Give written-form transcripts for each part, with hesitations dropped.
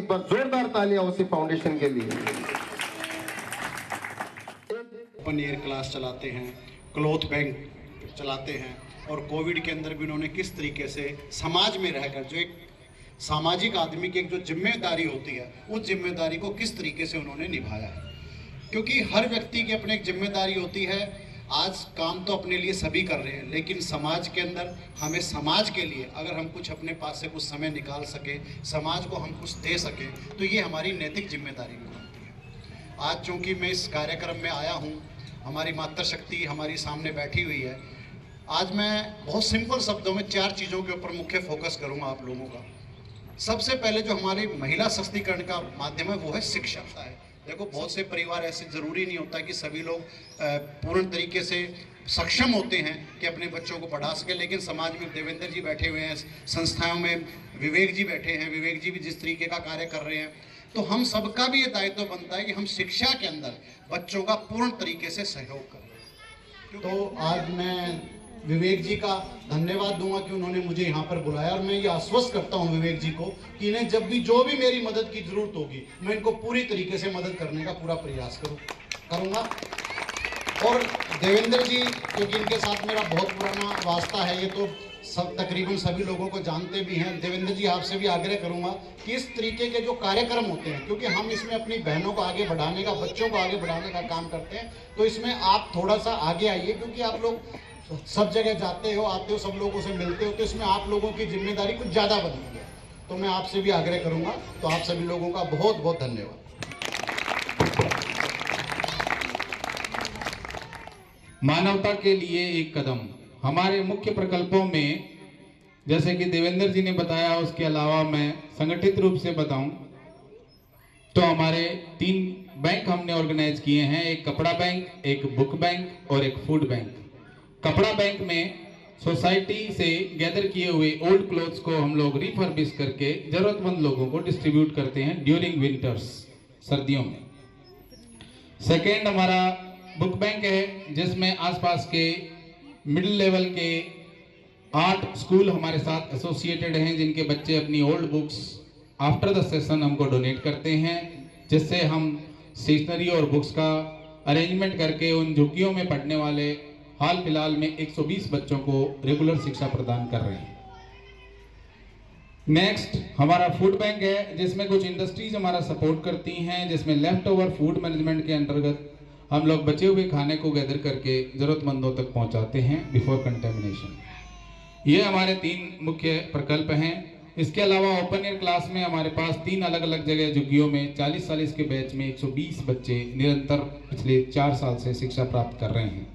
एक बार जोरदार तालियां उसी फाउंडेशन के लिए। ओपन एयर क्लास चलाते हैं, क्लॉथ बैंक चलाते हैं, और कोविड के अंदर भी उन्होंने किस तरीके से समाज में रहकर, जो एक सामाजिक आदमी की एक जो जिम्मेदारी होती है, उस जिम्मेदारी को किस तरीके से उन्होंने निभाया है। क्योंकि हर व्यक्ति की अपनी एक जिम्मेदारी होती है। आज काम तो अपने लिए सभी कर रहे हैं, लेकिन समाज के अंदर हमें समाज के लिए अगर हम कुछ अपने पास से कुछ समय निकाल सके, समाज को हम कुछ दे सकें, तो ये हमारी नैतिक जिम्मेदारी भी बनती है। आज चूँकि मैं इस कार्यक्रम में आया हूँ, हमारी मातृशक्ति हमारी सामने बैठी हुई है, आज मैं बहुत सिंपल शब्दों में 4 चीज़ों के ऊपर मुख्य फोकस करूँगा आप लोगों का। सबसे पहले जो हमारी महिला सशक्तिकरण का माध्यम है वो है शिक्षा है। देखो, बहुत से परिवार ऐसे, ज़रूरी नहीं होता कि सभी लोग पूर्ण तरीके से सक्षम होते हैं कि अपने बच्चों को पढ़ा सके, लेकिन समाज में देवेंद्र जी बैठे हुए हैं, संस्थाओं में विवेक जी बैठे हैं, विवेक जी भी जिस तरीके का कार्य कर रहे हैं, तो हम सबका भी ये दायित्व बनता है कि हम शिक्षा के अंदर बच्चों का पूर्ण तरीके से सहयोग करें। तो आज मैं विवेक जी का धन्यवाद दूंगा कि उन्होंने मुझे यहाँ पर बुलाया, और मैं ये आश्वस्त करता हूँ विवेक जी को कि इन्हें जब भी जो भी मेरी मदद की जरूरत होगी, मैं इनको पूरी तरीके से मदद करने का पूरा प्रयास करूँगा। और देवेंद्र जी, क्योंकि इनके साथ मेरा बहुत पुराना वास्ता है, ये तो सब तकरीबन सभी लोगों को जानते भी हैं। देवेंद्र जी, आपसे भी आग्रह करूंगा कि इस तरीके के जो कार्यक्रम होते हैं, क्योंकि हम इसमें अपनी बहनों को आगे बढ़ाने का, बच्चों को आगे बढ़ाने का काम करते हैं, तो इसमें आप थोड़ा सा आगे आइए, क्योंकि आप लोग सब जगह जाते हो, आते हो, सब लोगों से मिलते हो, तो इसमें आप लोगों की जिम्मेदारी कुछ ज़्यादा बनती है। तो मैं आपसे भी आग्रह करूंगा। तो आप सभी लोगों का बहुत बहुत धन्यवाद। मानवता के लिए एक कदम हमारे मुख्य प्रकल्पों में, जैसे कि देवेंद्र जी ने बताया, उसके अलावा मैं संगठित रूप से बताऊं तो हमारे 3 बैंक हमने ऑर्गेनाइज किए हैं। एक कपड़ा बैंक, एक बुक बैंक और एक फूड बैंक। कपड़ा बैंक में सोसाइटी से गैदर किए हुए ओल्ड क्लोथ्स को हम लोग रिफर्बिश करके जरूरतमंद लोगों को डिस्ट्रीब्यूट करते हैं ड्यूरिंग विंटर्स, सर्दियों में। सेकेंड हमारा बुक बैंक है, जिसमें आसपास के मिडिल लेवल के 8 स्कूल हमारे साथ एसोसिएटेड हैं, जिनके बच्चे अपनी old books after the session हमको डोनेट करते हैं, जिससे हम स्टेशनरी और बुक्स का अरेंजमेंट करके उन झुग्गियों में पढ़ने वाले हाल फिलहाल में 120 बच्चों को रेगुलर शिक्षा प्रदान कर रहे हैं। नेक्स्ट हमारा फूड बैंक है, जिसमें कुछ इंडस्ट्रीज हमारा सपोर्ट करती हैं, जिसमें लेफ्ट ओवर फूड मैनेजमेंट के अंतर्गत हम लोग बचे हुए खाने को गैदर करके जरूरतमंदों तक पहुंचाते हैं बिफोर कंटेमिनेशन। ये हमारे 3 मुख्य प्रकल्प हैं। इसके अलावा ओपन एयर क्लास में हमारे पास 3 अलग अलग जगह झुग्गियों में 40 के बैच में 120 बच्चे निरंतर पिछले 4 साल से शिक्षा प्राप्त कर रहे हैं।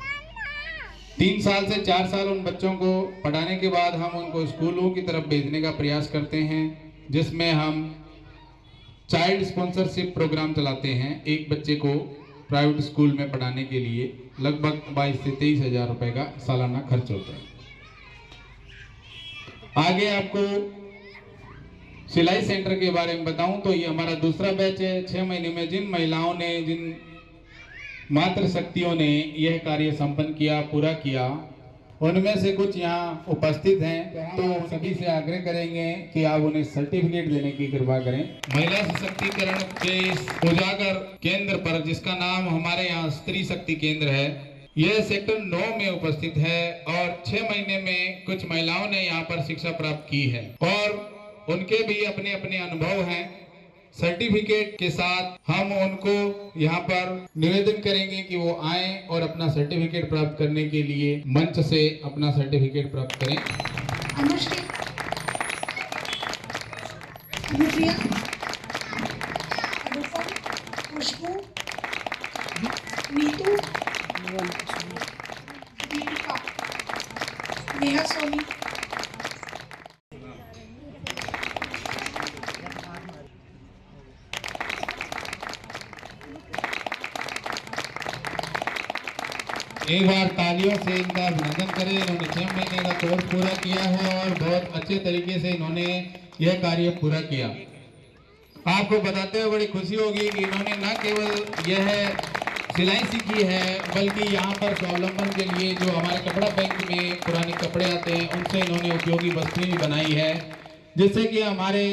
3 साल से 4 साल उन बच्चों को पढ़ाने के बाद हम उनको स्कूलों की तरफ भेजने का प्रयास करते हैं, जिसमें हम चाइल्ड स्पॉन्सरशिप प्रोग्राम चलाते हैं। एक बच्चे को प्राइवेट स्कूल में पढ़ाने के लिए लगभग 22 से 23 हज़ार रुपए का सालाना खर्च होता है। आगे आपको सिलाई सेंटर के बारे में बताऊं तो ये हमारा दूसरा बैच है। 6 महीने में जिन महिलाओं ने, जिन मातृशक्तियों ने यह कार्य संपन्न किया, पूरा किया, उनमें से कुछ यहाँ उपस्थित हैं, तो सभी से आग्रह करेंगे कि आप उन्हें सर्टिफिकेट देने की कृपा करें। महिला सशक्तिकरण के इस उजागर केंद्र पर, जिसका नाम हमारे यहाँ स्त्री शक्ति केंद्र है, यह सेक्टर 9 में उपस्थित है और 6 महीने में कुछ महिलाओं ने यहाँ पर शिक्षा प्राप्त की है और उनके भी अपने अपने अनुभव हैं। सर्टिफिकेट के साथ हम उनको यहाँ पर निवेदन करेंगे कि वो आएं और अपना सर्टिफिकेट प्राप्त करने के लिए मंच से अपना सर्टिफिकेट प्राप्त करें। खुशबू, नीतू, दीपिका, नेहा सोनी, एक बार तालियों से इनका अभिनंदन करें। इन्होंने 6 महीने का कोर्स पूरा किया है और बहुत अच्छे तरीके से इन्होंने यह कार्य पूरा किया। आपको बताते हुए बड़ी खुशी होगी कि इन्होंने न केवल यह सिलाई सीखी है, बल्कि यहाँ पर स्वावलंबन के लिए जो हमारे कपड़ा बैंक में पुराने कपड़े आते हैं, उनसे इन्होंने उपयोगी वस्तुएं भी बनाई है, जिससे कि हमारे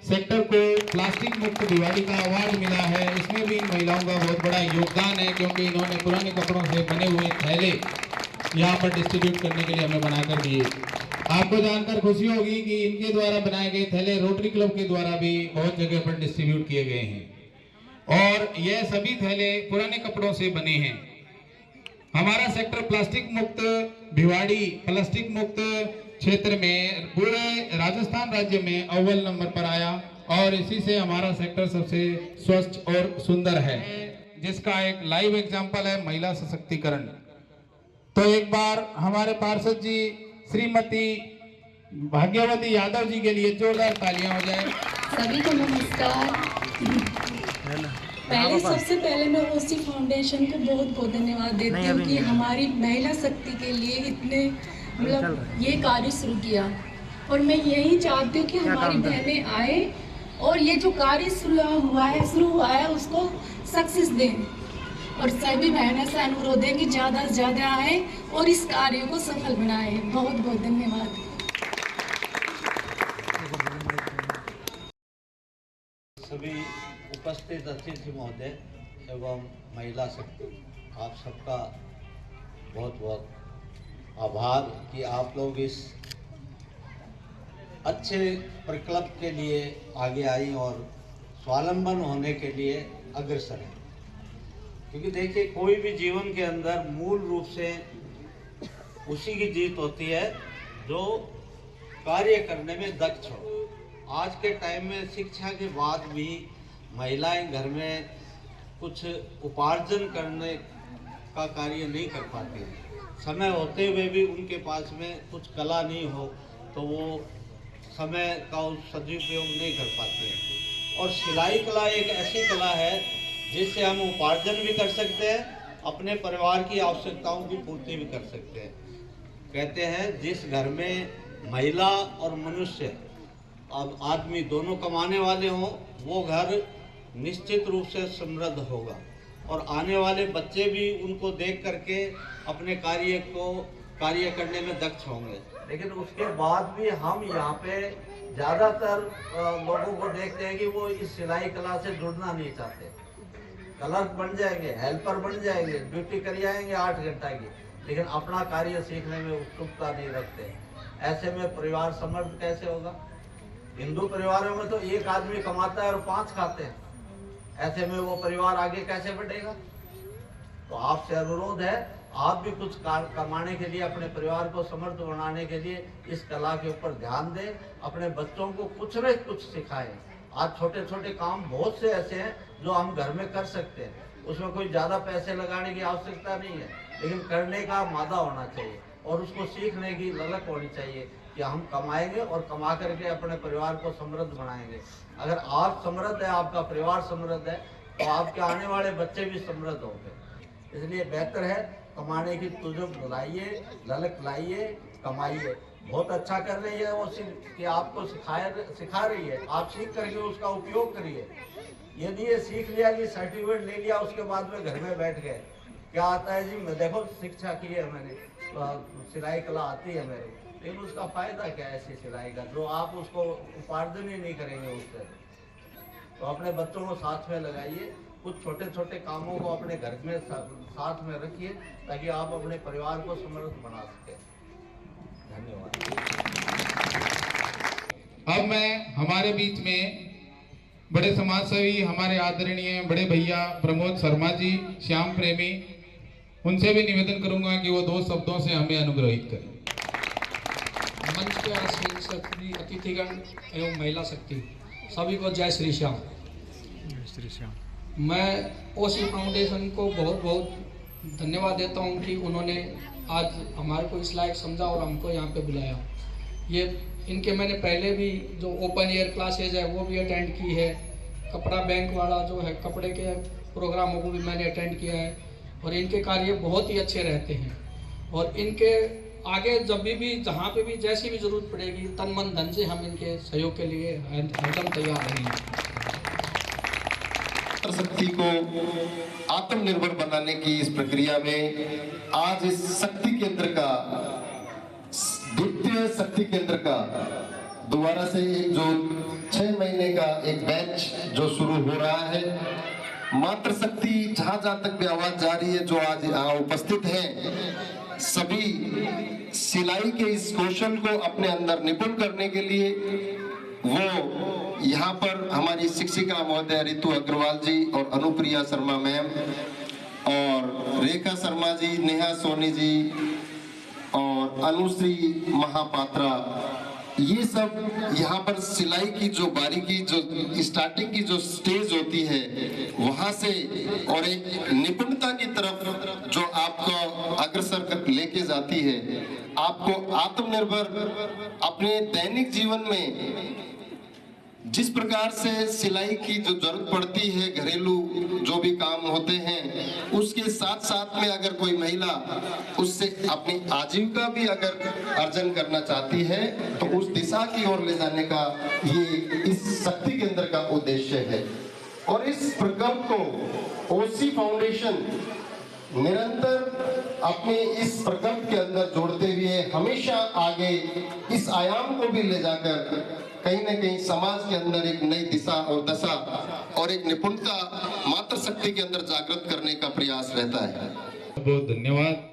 सेक्टर को प्लास्टिक मुक्त भिवाड़ी का अवार्ड मिला है। इसमें भी इन महिलाओं का बहुत बड़ा योगदान है, क्योंकि इन्होंने पुराने कपड़ों से बने हुए थैले यहाँ पर डिस्ट्रीब्यूट करने के लिए हमें बनाकर दिए। आपको जानकर खुशी होगी कि इनके द्वारा बनाए गए थैले रोटरी क्लब के द्वारा भी बहुत जगह पर डिस्ट्रीब्यूट किए गए हैं और यह सभी थैले पुराने कपड़ों से बने हैं। हमारा सेक्टर प्लास्टिक मुक्त भिवाड़ी प्लास्टिक मुक्त क्षेत्र में पूरे राजस्थान राज्य में अव्वल नंबर पर आया और इसी से हमारा सेक्टर सबसे स्वच्छ और सुंदर है, जिसका एक लाइव एग्जांपल है महिला सशक्तिकरण। तो एक बार हमारे पार्षद जी श्रीमती भाग्यवती यादव जी के लिए जोरदार तालियां हो जाए। सभी को नमस्कार। सबसे पहले मैं ओसी फाउंडेशन को बहुत बहुत धन्यवाद देती हूँ कि हमारी महिला शक्ति के लिए इतने मतलब ये कार्य शुरू किया और मैं यही चाहती हूँ कि हमारी बहनें आए और ये जो कार्य शुरू हुआ है उसको सक्सेस दें और सभी बहनों से अनुरोध है कि ज़्यादा से ज़्यादा आए और इस कार्य को सफल बनाएं। बहुत बहुत धन्यवाद। सभी उपस्थित अतिथि महोदय एवं महिला शक्ति, आप सबका बहुत बहुत आभार कि आप लोग इस अच्छे प्रकल्प के लिए आगे आई और स्वावलंबन होने के लिए अग्रसर हैं। क्योंकि देखिए, कोई भी जीवन के अंदर मूल रूप से उसी की जीत होती है जो कार्य करने में दक्ष हो। आज के टाइम में शिक्षा के बाद भी महिलाएं घर में कुछ उपार्जन करने का कार्य नहीं कर पाती हैं। समय होते हुए भी उनके पास में कुछ कला नहीं हो तो वो समय का सदुपयोग नहीं कर पाते हैं। और सिलाई कला एक ऐसी कला है जिससे हम उपार्जन भी कर सकते हैं, अपने परिवार की आवश्यकताओं की पूर्ति भी कर सकते हैं। कहते हैं जिस घर में महिला और मनुष्य अब आदमी दोनों कमाने वाले हों वो घर निश्चित रूप से समृद्ध होगा और आने वाले बच्चे भी उनको देख करके अपने कार्य करने में दक्ष होंगे। लेकिन उसके बाद भी हम यहाँ पे ज़्यादातर लोगों को देखते हैं कि वो इस सिलाई कला से जुड़ना नहीं चाहते। क्लर्क बन जाएंगे, हेल्पर बन जाएंगे, ड्यूटी कर आएंगे 8 घंटा की, लेकिन अपना कार्य सीखने में उत्सुकता नहीं रखते। ऐसे में परिवार समृद्ध कैसे होगा? हिंदू परिवारों में तो एक आदमी कमाता है और 5 खाते हैं। ऐसे में वो परिवार आगे कैसे बढ़ेगा? तो आपसे अनुरोध है, आप भी कुछ कमाने के लिए, अपने परिवार को समृद्ध बनाने के लिए इस कला के ऊपर ध्यान दें। अपने बच्चों को कुछ न कुछ सिखाएं। आज छोटे छोटे काम बहुत से ऐसे हैं जो हम घर में कर सकते हैं, उसमें कोई ज़्यादा पैसे लगाने की आवश्यकता नहीं है, लेकिन करने का मादा होना चाहिए और उसको सीखने की ललक होनी चाहिए कि हम कमाएंगे और कमा करके अपने परिवार को समृद्ध बनाएंगे। अगर आप समृद्ध है, आपका परिवार समृद्ध है, तो आपके आने वाले बच्चे भी समृद्ध होंगे। इसलिए बेहतर है कमाने की तुजुब लाइए, ललक लाइए, कमाइए। बहुत अच्छा कर रही है वो कि आपको सिखा रही है, आप सीख करके उसका उपयोग करिए। यदि ये सीख लिया कि सर्टिफिकेट ले लिया, उसके बाद में घर में बैठ गए, क्या आता है जी, मैं देखो शिक्षा की है मैंने, सिलाई कला आती है मेरे, लेकिन उसका फायदा क्या है ऐसी सिलाई का जो आप उसको उपार्जन ही नहीं करेंगे उससे। तो अपने बच्चों को साथ में लगाइए, कुछ छोटे छोटे कामों को अपने घर में साथ में रखिए ताकि आप अपने परिवार को समृद्ध बना सकें। धन्यवाद। अब मैं हमारे बीच में बड़े समाजसेवी हमारे आदरणीय बड़े भैया प्रमोद शर्मा जी, श्याम प्रेमी, उनसे भी निवेदन करूंगा कि वो 2 शब्दों से हमें अनुग्रहित करें। मंच पे आसीन सभी अतिथिगण एवं महिला शक्ति सभी को जय श्री श्याम। मैं ओसी फाउंडेशन को बहुत बहुत धन्यवाद देता हूं कि उन्होंने आज हमारे को इस लायक समझा और हमको यहाँ पे बुलाया। ये इनके मैंने पहले भी जो ओपन एयर क्लासेज है वो भी अटेंड की है, कपड़ा बैंक वाला जो है कपड़े के प्रोग्रामों को भी मैंने अटेंड किया है और इनके कार्य बहुत ही अच्छे रहते हैं और इनके आगे जब भी जहाँ पे भी जैसी भी जरूरत पड़ेगी तन मन धन से हम इनके सहयोग के लिए हरदम तैयार रहेंगे। शक्ति को आत्मनिर्भर बनाने की इस प्रक्रिया में आज इस शक्ति केंद्र का, द्वितीय शक्ति केंद्र का दोबारा से एक जो 6 महीने का एक बैच जो शुरू हो रहा है। मातृ शक्ति जहां जहां तक भी आवाज जा रही है, जो आज यहाँ उपस्थित हैं, सभी सिलाई के इस कौशल को अपने अंदर निपुण करने के लिए वो यहाँ पर हमारी शिक्षिका महोदय रितु अग्रवाल जी और अनुप्रिया शर्मा मैम और रेखा शर्मा जी, नेहा सोनी जी और अनुश्री महापात्रा, ये सब यहाँ पर सिलाई की जो बारीकी, जो स्टार्टिंग की जो स्टेज होती है वहां से और एक निपुणता की तरफ जो आपको अग्रसर लेके जाती है, आपको आत्मनिर्भर अपने दैनिक जीवन में जिस प्रकार से सिलाई की जो जरूरत पड़ती है, घरेलू जो भी काम होते हैं, उसके साथ साथ में अगर कोई महिला उससे अपनी आजीविका भी अगर अर्जन करना चाहती है तो उस दिशा की ओर ले जाने का ये इस शक्ति केंद्र का उद्देश्य है। और इस प्रकल्प को ओसी फाउंडेशन निरंतर अपने इस प्रकल्प के अंदर जोड़ते हुए हमेशा आगे इस आयाम को भी ले जाकर कहीं न कहीं समाज के अंदर एक नई दिशा और दशा और एक निपुणता मातृ शक्ति के अंदर जागृत करने का प्रयास रहता है। बहुत धन्यवाद।